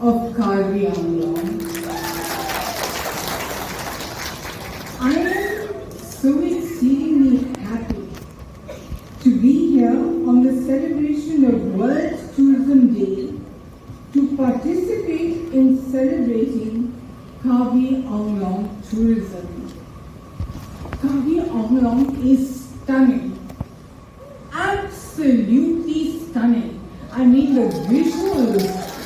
Of Karbi, Anglong. I am so exceedingly happy to be here on the celebration of World Tourism Day to participate in celebrating Karbi Anglong tourism. Karbi Anglong is stunning, absolutely stunning. I mean the visuals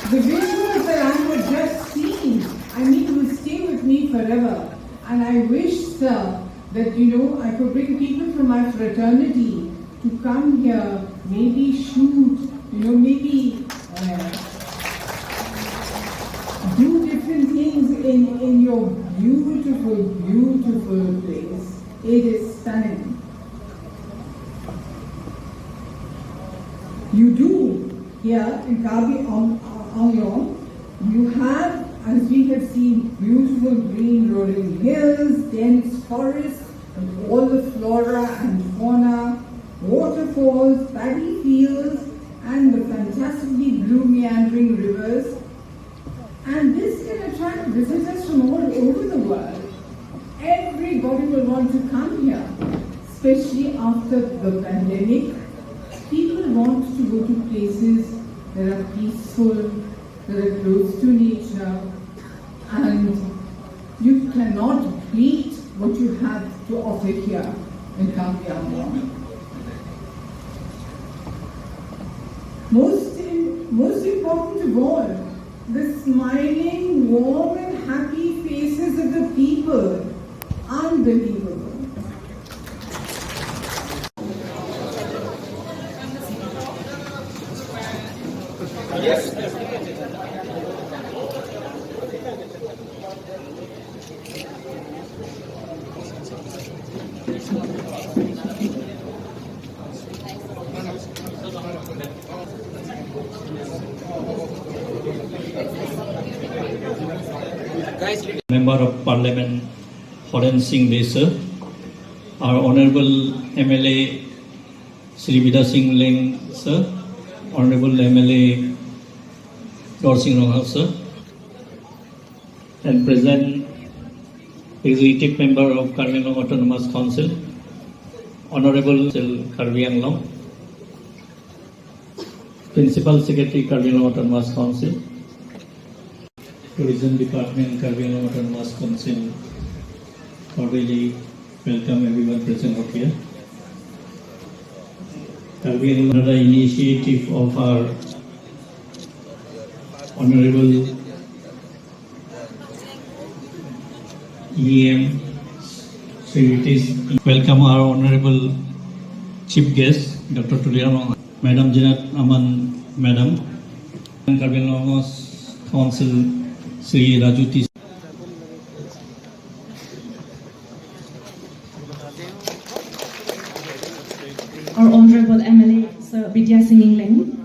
that I have just seen, will stay with me forever. And I wish, sir, that I could bring people from my fraternity to come here, maybe shoot, maybe do different things in your beautiful, beautiful place. It is stunning. You do here in Karbi Anglong, you have, as we have seen, beautiful green rolling hills, dense forests, and all the flora and fauna, waterfalls, paddy fields, and the fantastically blue meandering rivers. And this can attract visitors from all over the world. Everybody will want to come here, especially after the pandemic. People want to go to places that are peaceful, that are close to nature, and you cannot beat what you have to offer here in Karbi Anglong. Most important of all, the smiling, warm and happy faces of the people. Unbelievable. Yes. Member of Parliament Horen Singh Desa, our Honorable MLA Sri Vida Singh Leng sir, Honorable MLA Dor Singh Ronghal sir, and present Executive Member of Karbi Anglong Autonomous Council, Honorable Karbi Anglong, Principal Secretary Karbi Anglong Autonomous Council, Tourism Department, Karbi Anglong Autonomous Council, cordially welcome everyone present out here. Karbi Anglong, another initiative of our Honorable EM welcome our Honorable Chief Guest, Dr. Tulian, Madam Zeenat Aman, Madam, Karbi Anglong Council, Sri Rajuti. Our Honorable MLA, Sir Vidya Singh Leng,